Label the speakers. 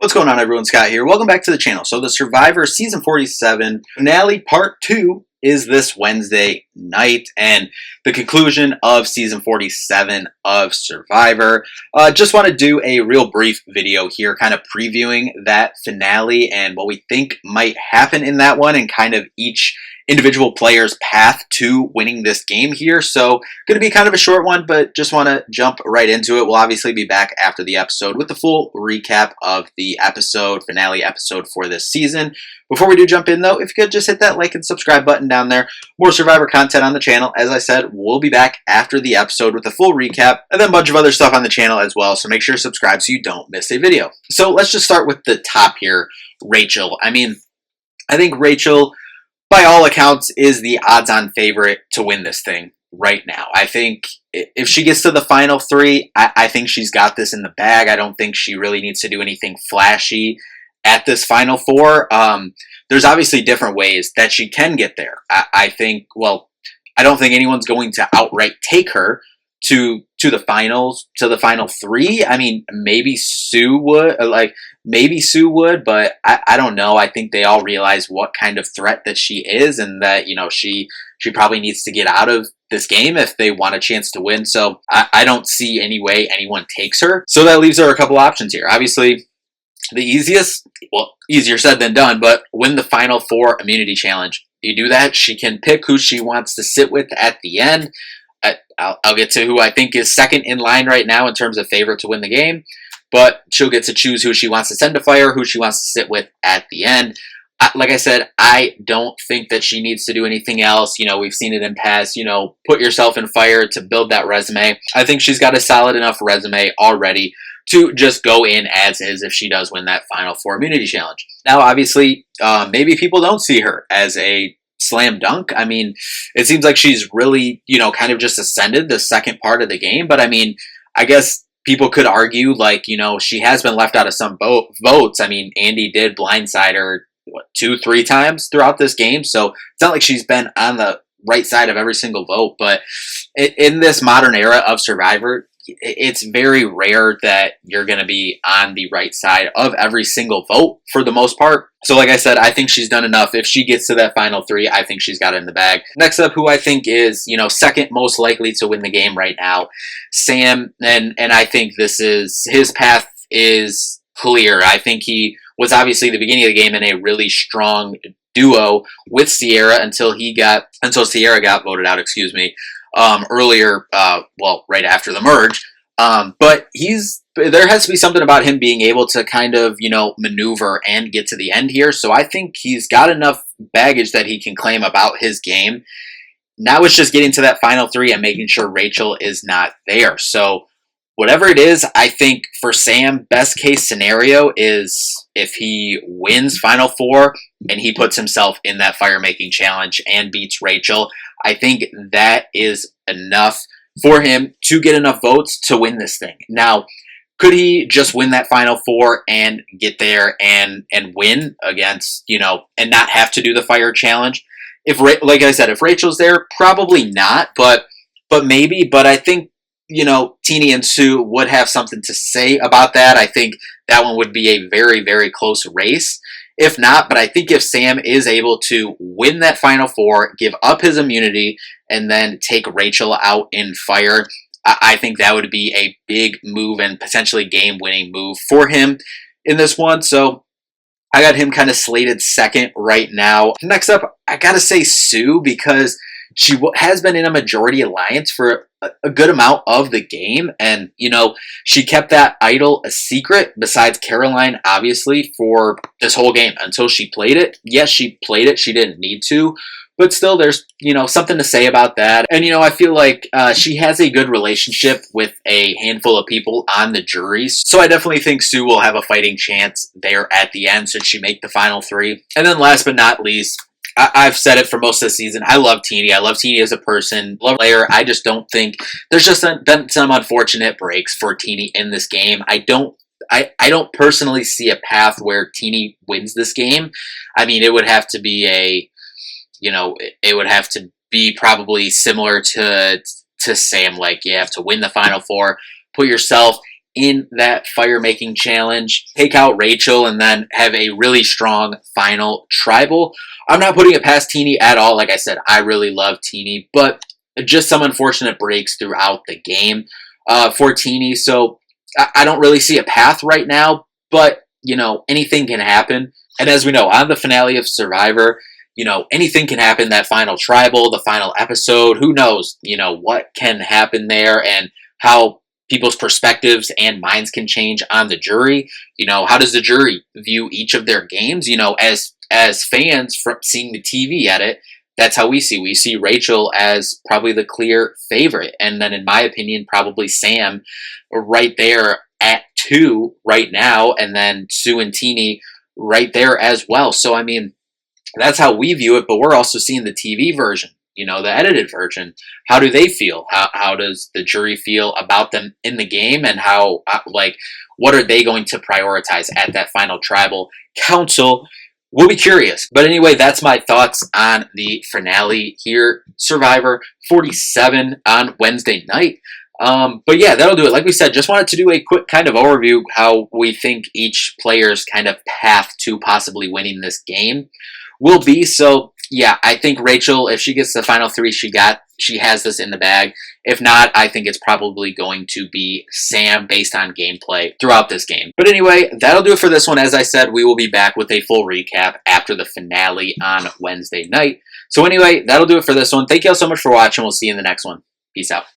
Speaker 1: What's going on, everyone? Scott here. Welcome back to the channel. So the Survivor Season 47 finale Part 2 is this Wednesday night, and the conclusion of Season 47 of Survivor. Just want to do a real brief video here, kind of previewing that finale and what we think might happen in that one, and kind of each individual player's path to winning this game here. So going to be kind of a short one, but just want to jump right into it. We'll obviously be back after the episode with the full recap of the finale episode for this season. Before we do jump in though, if you could just hit that like and subscribe button down there. More Survivor content on the channel. As I said, we'll be back after the episode with the full recap and then a bunch of other stuff on the channel as well. So make sure to subscribe so you don't miss a video. So let's just start with the top here, Rachel. I think Rachel, by all accounts, is the odds-on favorite to win this thing right now. I think if she gets to the final three, I think she's got this in the bag. I don't think she really needs to do anything flashy at this final four. There's obviously different ways that she can get there. I don't think anyone's going to outright take her to the finals, to the final three. I mean, maybe Sue would, but I don't know. I think they all realize what kind of threat that she is, and that, you know, she probably needs to get out of this game if they want a chance to win. So I don't see any way anyone takes her. So that leaves her a couple options here. Obviously, the easier said than done, but win the final four immunity challenge. You do that, she can pick who she wants to sit with at the end. I'll get to who I think is second in line right now in terms of favorite to win the game, but she'll get to choose who she wants to send to fire, who she wants to sit with at the end. Like I said, I don't think that she needs to do anything else. You know, we've seen it in past, put yourself in fire to build that resume. I think she's got a solid enough resume already to just go in as is if she does win that final four immunity challenge. Now, obviously, maybe people don't see her as a slam dunk. I mean, it seems like she's really, kind of just ascended the second part of the game. But I mean, I guess people could argue, she has been left out of some votes. I mean, Andy did blindside her, 2-3 times throughout this game. So it's not like she's been on the right side of every single vote. But in this modern era of Survivor, it's very rare that you're going to be on the right side of every single vote for the most part. So like I said, I think she's done enough. If she gets to that final three, I think she's got it in the bag. Next up, who I think is, second most likely to win the game right now, Sam. And I think his path is clear. I think he was obviously the beginning of the game in a really strong duo with Sierra until Sierra got voted out, earlier, right after the merge. But there has to be something about him being able to kind of, maneuver and get to the end here. So I think he's got enough baggage that he can claim about his game. Now it's just getting to that final three and making sure Rachel is not there. So whatever it is, I think for Sam, best case scenario is if he wins final four and he puts himself in that fire making challenge and beats Rachel. I think that is enough for him to get enough votes to win this thing. Now, could he just win that final four and get there and win against, and not have to do the fire challenge? Like I said, if Rachel's there, probably not, but maybe. But I think, Teenie and Sue would have something to say about that. I think that one would be a very, very close race. If not, but I think if Sam is able to win that final four, give up his immunity, and then take Rachel out in fire, I think that would be a big move and potentially game-winning move for him in this one. So I got him kind of slated second right now. Next up, I gotta say Sue, because she has been in a majority alliance for a good amount of the game. And, she kept that idol a secret, besides Caroline, obviously, for this whole game until she played it. Yes, she played it. She didn't need to. But still, there's, something to say about that. And, I feel like she has a good relationship with a handful of people on the jury. So I definitely think Sue will have a fighting chance there at the end should she make the final three. And then last but not least, I've said it for most of the season, I love Teenie. I love Teenie as a person, love player. I just don't think there's just been some unfortunate breaks for Teenie in this game. I don't personally see a path where Teenie wins this game. I mean, it would have to be it would have to be probably similar to Sam. Like, you have to win the final four, put yourself in that fire making challenge, take out Rachel, and then have a really strong final tribal. I'm not putting it past Teeny at all. Like I said, I really love Teeny, but just some unfortunate breaks throughout the game for Teeny. So I don't really see a path right now, but you know, anything can happen. And as we know, on the finale of Survivor, you know, anything can happen. That final tribal, the final episode, who knows, you know, what can happen there and how people's perspectives and minds can change on the jury. You know, how does the jury view each of their games? You know, as fans from seeing the TV edit, that's how we see. We see Rachel as probably the clear favorite. And then in my opinion, probably Sam right there at 2 right now. And then Sue and Teeny right there as well. So, I mean, that's how we view it, but we're also seeing the TV version, you know, the edited version. How do they feel? How does the jury feel about them in the game, and how, like, what are they going to prioritize at that final tribal council? We'll be curious. But anyway, that's my thoughts on the finale here, Survivor 47 on Wednesday night. But yeah, that'll do it. Like we said, just wanted to do a quick kind of overview how we think each player's kind of path to possibly winning this game will be. So yeah, I think Rachel, if she gets the final 3 she has this in the bag. If not, I think it's probably going to be Sam based on gameplay throughout this game. But anyway, that'll do it for this one. As I said, we will be back with a full recap after the finale on Wednesday night. So anyway, that'll do it for this one. Thank you all so much for watching. We'll see you in the next one. Peace out.